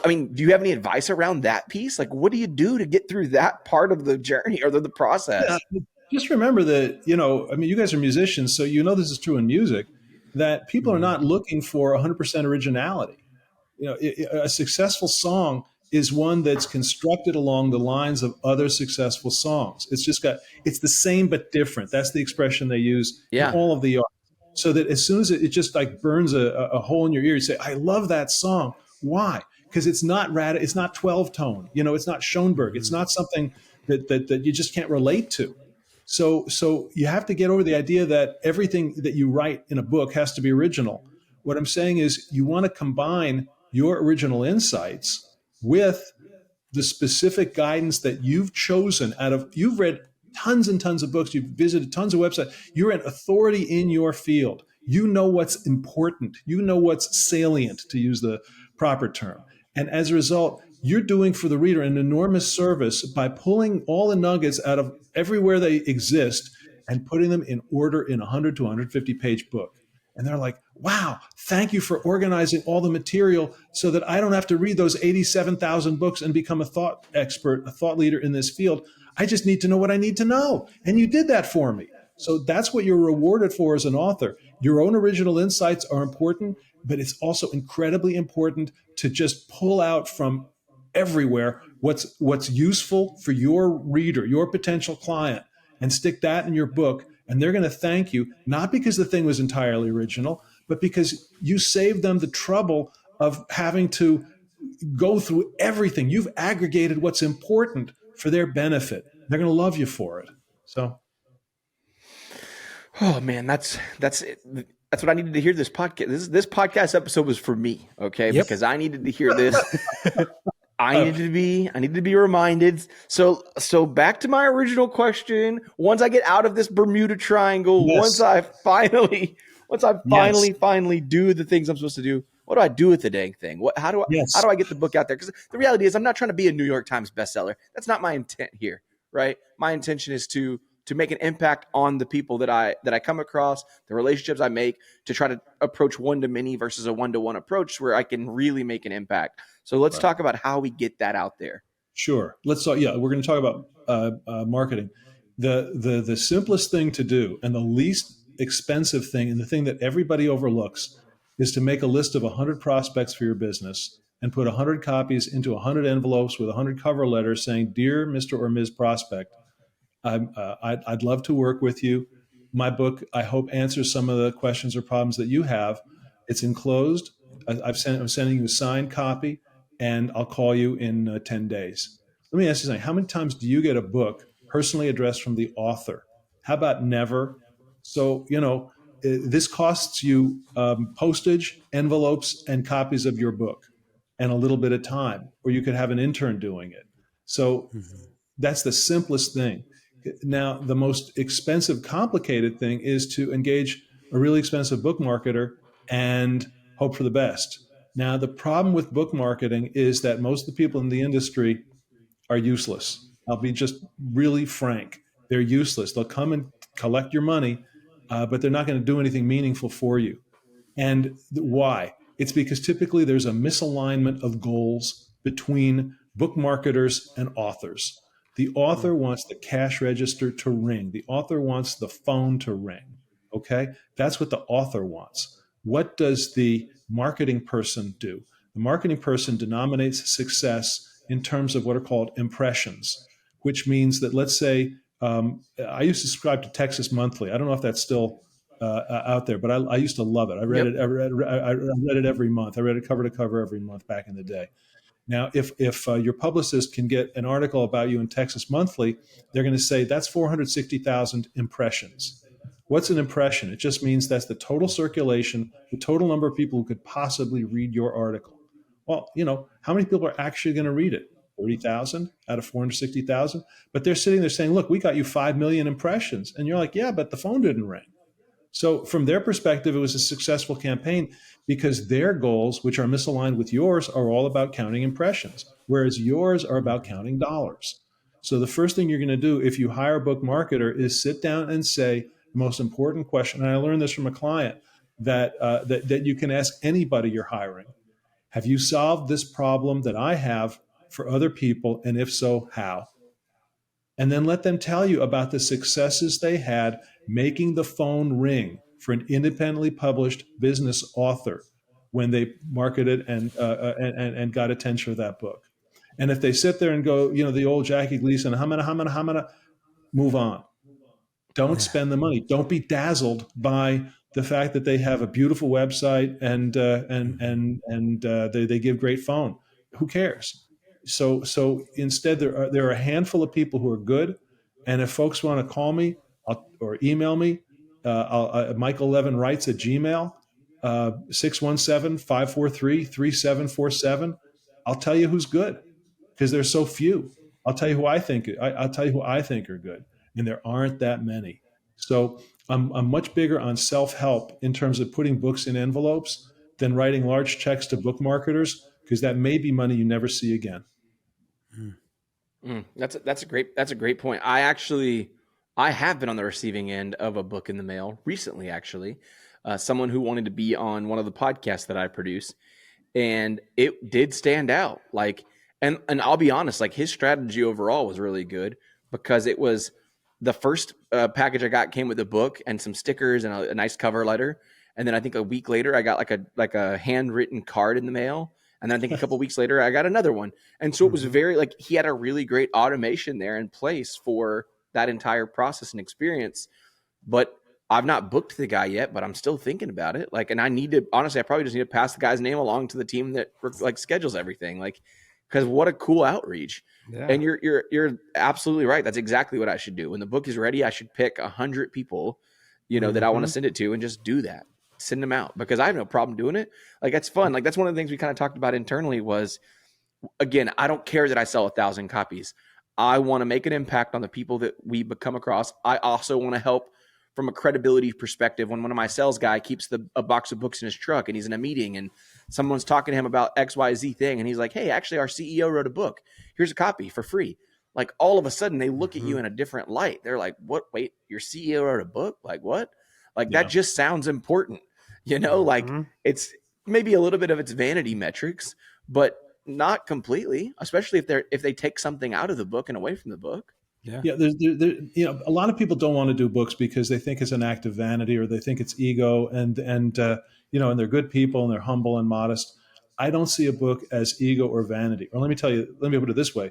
I mean, do you have any advice around that piece? Like, what do you do to get through that part of the journey or the process? Yeah, just remember that, I mean, you guys are musicians, so this is true in music, that people are not looking for 100% originality. A successful song is one that's constructed along the lines of other successful songs. It's the same but different. That's the expression they use in all of the art. So that as soon as it just like burns a hole in your ear, you say, I love that song. Why? Because it's not it's not 12 tone. It's not Schoenberg. It's not something that you just can't relate to. So you have to get over the idea that everything that you write in a book has to be original. What I'm saying is, you want to combine your original insights with the specific guidance that you've chosen you've read tons and tons of books, you've visited tons of websites, you're an authority in your field. You know what's important. You know what's salient, to use the proper term. And as a result, you're doing for the reader an enormous service by pulling all the nuggets out of everywhere they exist and putting them in order in a 100 to 150 page book. And they're like, wow, thank you for organizing all the material so that I don't have to read those 87,000 books and become a thought expert, a thought leader in this field. I just need to know what I need to know. And you did that for me. So that's what you're rewarded for as an author. Your own original insights are important, but it's also incredibly important to just pull out from everywhere what's useful for your reader, your potential client, and stick that in your book. And they're going to thank you, not because the thing was entirely original, but because you saved them the trouble of having to go through everything. You've aggregated what's important for their benefit. They're going to love you for it. So, oh man, that's it. That's what I needed to hear. This podcast, this podcast episode was for me, okay? Yep. Because I needed to hear this. I needed to be reminded. So back to my original question. Once I get out of this Bermuda Triangle, once I finally do the things I'm supposed to do, what do I do with the dang thing? How do I get the book out there? Because the reality is, I'm not trying to be a New York Times bestseller. That's not my intent here, right? My intention is to make an impact on the people that I come across, the relationships I make, to try to approach one-to-many versus a one-to-one approach where I can really make an impact. So let's talk about how we get that out there. Sure. Let's talk. Yeah, we're going to talk about marketing. The simplest thing to do and the least expensive thing, and the thing that everybody overlooks, is to make a list of 100 prospects for your business and put 100 copies into 100 envelopes with 100 cover letters saying, "Dear Mr. or Ms. Prospect, I'd love to work with you. My book, I hope, answers some of the questions or problems that you have. It's enclosed. I'm sending you a signed copy, and I'll call you in 10 days. Let me ask you something. How many times do you get a book personally addressed from the author. How about never? So, this costs you postage, envelopes, and copies of your book, and a little bit of time, or you could have an intern doing it. So that's the simplest thing. Now, the most expensive, complicated thing is to engage a really expensive book marketer and hope for the best. Now, the problem with book marketing is that most of the people in the industry are useless. I'll be just really frank. They're useless. They'll come and collect your money, but they're not going to do anything meaningful for you. And why? It's because typically there's a misalignment of goals between book marketers and authors. The author wants the cash register to ring. The author wants the phone to ring. Okay? That's what the author wants. What does the marketing person do? The marketing person denominates success in terms of what are called impressions, which means that, let's say, I used to subscribe to Texas Monthly. I don't know if that's still out there, but I used to love it. I read it. I read it every month. I read it cover to cover every month back in the day. Now, if your publicist can get an article about you in Texas Monthly, they're going to say that's 460,000 impressions. What's an impression? It just means that's the total circulation, the total number of people who could possibly read your article. Well, how many people are actually going to read it? 30,000 out of 460,000. But they're sitting there saying, look, we got you 5 million impressions. And you're like, yeah, but the phone didn't ring. So from their perspective, it was a successful campaign because their goals, which are misaligned with yours, are all about counting impressions, whereas yours are about counting dollars. So the first thing you're going to do if you hire a book marketer is sit down and say the most important question. And I learned this from a client that you can ask anybody you're hiring. Have you solved this problem that I have for other people? And if so, how? And then let them tell you about the successes they had making the phone ring for an independently published business author when they marketed and got attention for that book. And if they sit there and go, the old Jackie Gleason, hamana, move on. Don't spend the money. Don't be dazzled by the fact that they have a beautiful website and they give great phone. Who cares? So instead, there are a handful of people who are good, and if folks want to call me or email me, Michael Levine writes at Gmail, 617-543-3747. I'll tell you who's good because there's so few. I'll tell you who I think are good, and there aren't that many. So I'm much bigger on self-help in terms of putting books in envelopes than writing large checks to book marketers, because that may be money you never see again. That's a great point. I have been on the receiving end of a book in the mail recently, actually. Someone who wanted to be on one of the podcasts that I produce, and it did stand out. And I'll be honest, his strategy overall was really good because it was the first package I got came with a book and some stickers and a nice cover letter. And then I think a week later, I got like a handwritten card in the mail. And then I think a couple of weeks later, I got another one. And so it was very he had a really great automation there in place for that entire process and experience. But I've not booked the guy yet, but I'm still thinking about it. And I need to, honestly, I probably just need to pass the guy's name along to the team that schedules everything. Because what a cool outreach. Yeah. And you're absolutely right. That's exactly what I should do. When the book is ready, I should pick 100 people, that I want to send it to and just do that. Send them out, because I have no problem doing it. That's fun. That's one of the things we kind of talked about internally was, again, I don't care that I sell 1,000 copies. I want to make an impact on the people that we come across. I also want to help from a credibility perspective. When one of my sales guy keeps a box of books in his truck and he's in a meeting and someone's talking to him about XYZ thing, and he's like, hey, actually our CEO wrote a book. Here's a copy for free. All of a sudden they look at you in a different light. They're like, what? Wait, your CEO wrote a book? What? That just sounds important. It's maybe a little bit of its vanity metrics, but not completely, especially if they take something out of the book and away from the book. Yeah. A lot of people don't want to do books because they think it's an act of vanity, or they think it's ego, and they're good people and they're humble and modest. I don't see a book as ego or vanity. Or let me put it this way.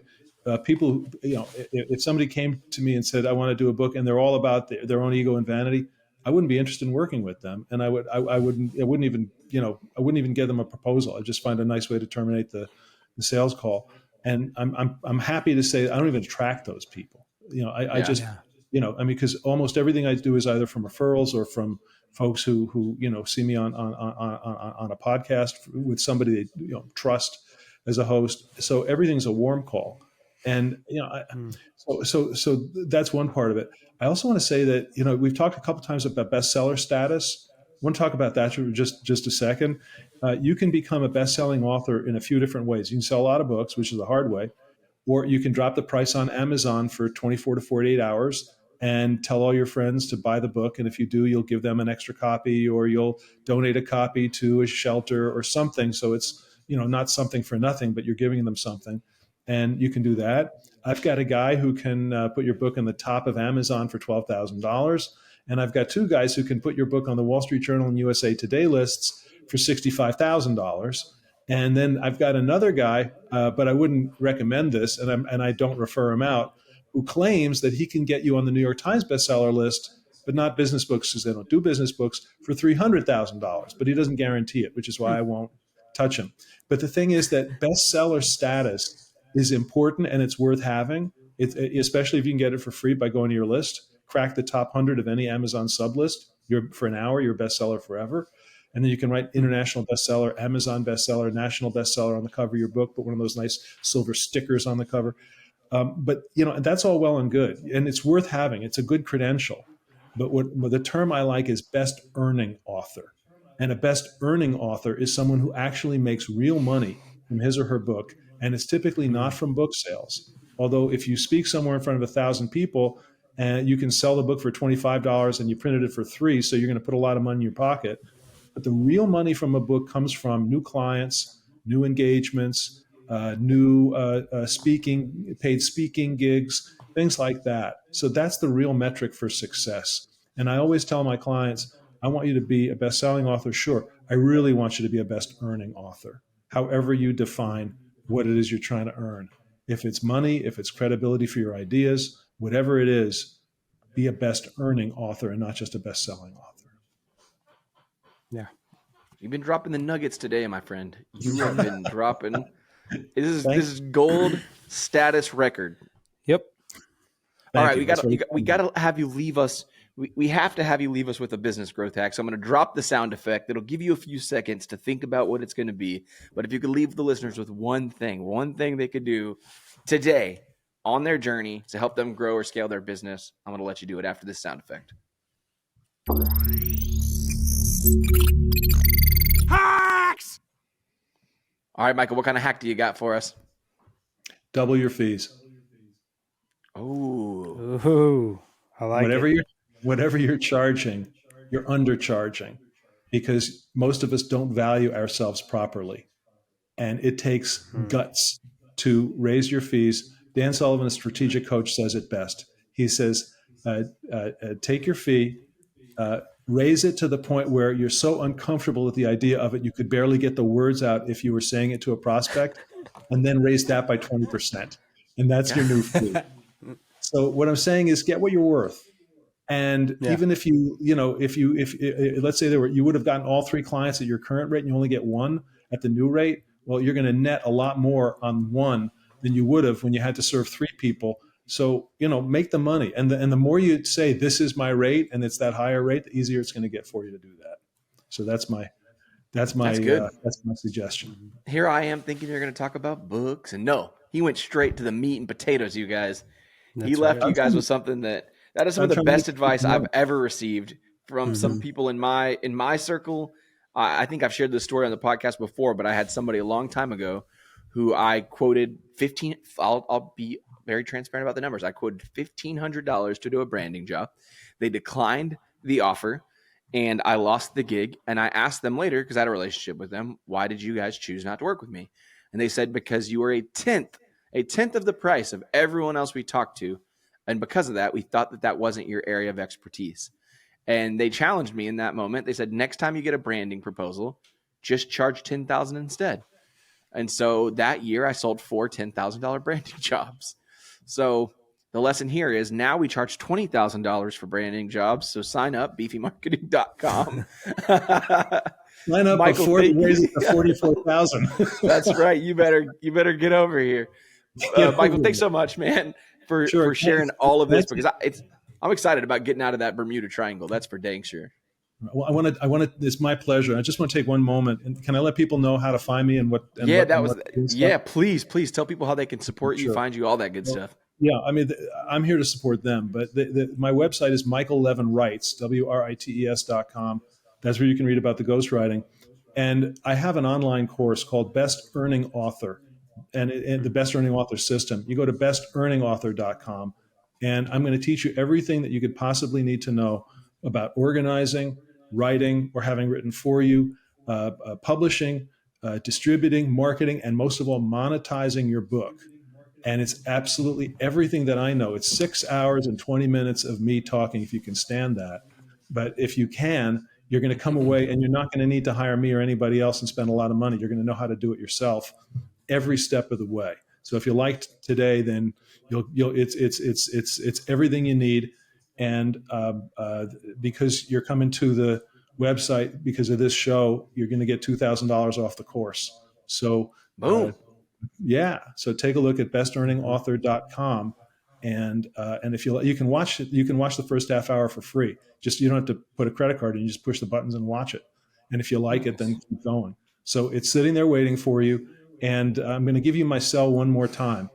People who, if somebody came to me and said, I want to do a book, and they're all about their own ego and vanity, I wouldn't be interested in working with them, and I wouldn't even give them a proposal. I'd just find a nice way to terminate the sales call. And I'm happy to say I don't even attract those people. I just, because almost everything I do is either from referrals or from folks who see me on a podcast with somebody they trust as a host. So everything's a warm call, and so that's one part of it. I also want to say that we've talked a couple times about bestseller status. I want to talk about that for just a second. You can become a best-selling author in a few different ways. You can sell a lot of books, which is the hard way, or you can drop the price on Amazon for 24 to 48 hours and tell all your friends to buy the book. And if you do, you'll give them an extra copy, or you'll donate a copy to a shelter or something. So it's, not something for nothing, but you're giving them something. And you can do that. I've got a guy who can put your book in the top of Amazon for $12,000. And I've got two guys who can put your book on the Wall Street Journal and USA Today lists for $65,000. And then I've got another guy, but I wouldn't recommend this, and I don't refer him out, who claims that he can get you on the New York Times bestseller list, but not business books, because they don't do business books, for $300,000. But he doesn't guarantee it, which is why I won't touch him. But the thing is that bestseller status is important, and it's worth having, especially if you can get it for free by going to your list. Crack the top 100 of any Amazon sublist. For an hour, you're a bestseller forever. And then you can write international bestseller, Amazon bestseller, national bestseller on the cover of your book, put one of those nice silver stickers on the cover. But that's all well and good. And it's worth having. It's a good credential. But what the term I like is best earning author. And a best earning author is someone who actually makes real money from his or her book. And it's typically not from book sales. Although if you speak somewhere in front of 1,000 people and you can sell the book for $25 and you printed it for $3, so you're going to put a lot of money in your pocket. But the real money from a book comes from new clients, new engagements, new paid speaking gigs, things like that. So that's the real metric for success. And I always tell my clients, I want you to be a best-selling author. Sure, I really want you to be a best-earning author, however you define what it is you're trying to earn. If it's money, if it's credibility for your ideas, whatever it is, be a best-earning author and not just a best-selling author. Yeah. You've been dropping the nuggets today, my friend. You have been dropping. This is gold status record. Yep. All right, we got to have you leave us. We have to have you leave us with a business growth hack. So I'm going to drop the sound effect. It'll give you a few seconds to think about what it's going to be. But if you could leave the listeners with one thing they could do today on their journey to help them grow or scale their business, I'm going to let you do it after this sound effect. Hacks! All right, Michael, what kind of hack do you got for us? Double your fees. Oh, I like whatever you're charging, you're undercharging, because most of us don't value ourselves properly. And it takes guts to raise your fees. Dan Sullivan, a strategic coach, says it best. He says, take your fee, raise it to the point where you're so uncomfortable with the idea of it, you could barely get the words out if you were saying it to a prospect, and then raise that by 20%. And that's your new fee. So what I'm saying is get what you're worth. And even if if let's say you would have gotten all 3 clients at your current rate and you only get 1 at the new rate, well, you're going to net a lot more on 1 than you would have when you had to serve 3 people. So, make the money. And the more you say, this is my rate, and it's that higher rate, the easier it's going to get for you to do that. So that's my suggestion. Here I am thinking you're going to talk about books, and no, he went straight to the meat and potatoes, you guys. He left you guys with something that is some of the best advice I've ever received from some people in my circle. I think I've shared this story on the podcast before, but I had somebody a long time ago who I quoted I'll be very transparent about the numbers. I quoted $1,500 to do a branding job. They declined the offer, and I lost the gig. And I asked them later, because I had a relationship with them, why did you guys choose not to work with me? And they said, because you were a tenth of the price of everyone else we talked to. And because of that, we thought that wasn't your area of expertise. And they challenged me in that moment. They said, next time you get a branding proposal, just charge $10,000 instead. And so that year I sold 4 $10,000 branding jobs. So the lesson here is now we charge $20,000 for branding jobs. So sign up, beefymarketing.com. Sign up Michael, before it raises to $44,000. That's right. You better get over here. Michael, thanks so much, man. for sharing all of this, because I'm excited about getting out of that Bermuda Triangle. That's for dang sure. Well, I want to. It's my pleasure. I just want to take one moment, and can I let people know how to find me and what? Please tell people how they can support you, find you, all that good stuff. Yeah, I mean, I'm here to support them, but my website is Michael Levine Writes, WRITES.com. That's where you can read about the ghostwriting, and I have an online course called Best Earning Author, and the Best Earning Author System. You go to bestearningauthor.com, and I'm going to teach you everything that you could possibly need to know about organizing, writing, or having written for you, publishing, distributing, marketing, and most of all, monetizing your book. And it's absolutely everything that I know. It's 6 hours and 20 minutes of me talking, if you can stand that. But if you can, you're going to come away and you're not going to need to hire me or anybody else and spend a lot of money. You're going to know how to do it yourself every step of the way. So if you liked today, then it's everything you need. And because you're coming to the website because of this show, you're going to get $2,000 off the course. So boom. So take a look at bestearningauthor.com, and if you can watch it, you can watch the first half hour for free. Just you don't have to put a credit card in, you just push the buttons and watch it. And if you like it, then keep going. So it's sitting there waiting for you. And I'm going to give you my cell one more time.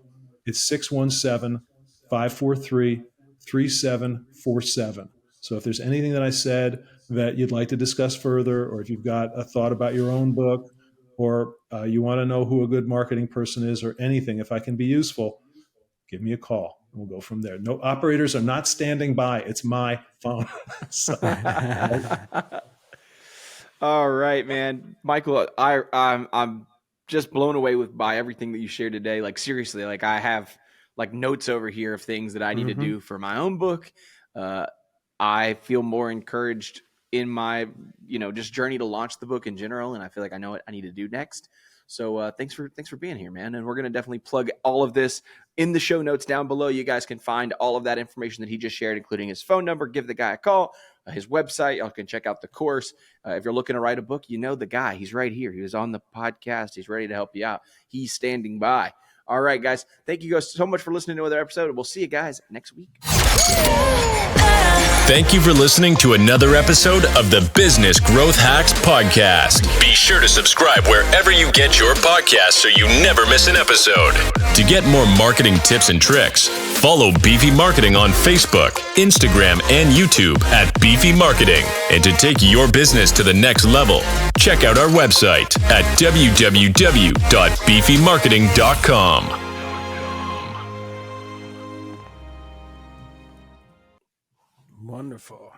It's 617-543-3747. So if there's anything that I said that you'd like to discuss further, or if you've got a thought about your own book, or you want to know who a good marketing person is, or anything, if I can be useful, give me a call and we'll go from there. No, operators are not standing by. It's my phone. All right, man. Michael, I'm just blown away by everything that you shared today. Like seriously, like I have like notes over here of things that I need to do for my own book. I feel more encouraged in my, just journey to launch the book in general. And I feel like I know what I need to do next. So thanks for being here, man. And we're going to definitely plug all of this in the show notes down below. You guys can find all of that information that he just shared, including his phone number. Give the guy a call, his website. Y'all can check out the course. If you're looking to write a book, you know the guy. He's right here. He was on the podcast. He's ready to help you out. He's standing by. All right, guys. Thank you guys so much for listening to another episode. We'll see you guys next week. Thank you for listening to another episode of the Business Growth Hacks Podcast. Be sure to subscribe wherever you get your podcasts so you never miss an episode. To get more marketing tips and tricks, follow Beefy Marketing on Facebook, Instagram, and YouTube at Beefy Marketing. And to take your business to the next level, check out our website at www.beefymarketing.com. Wonderful.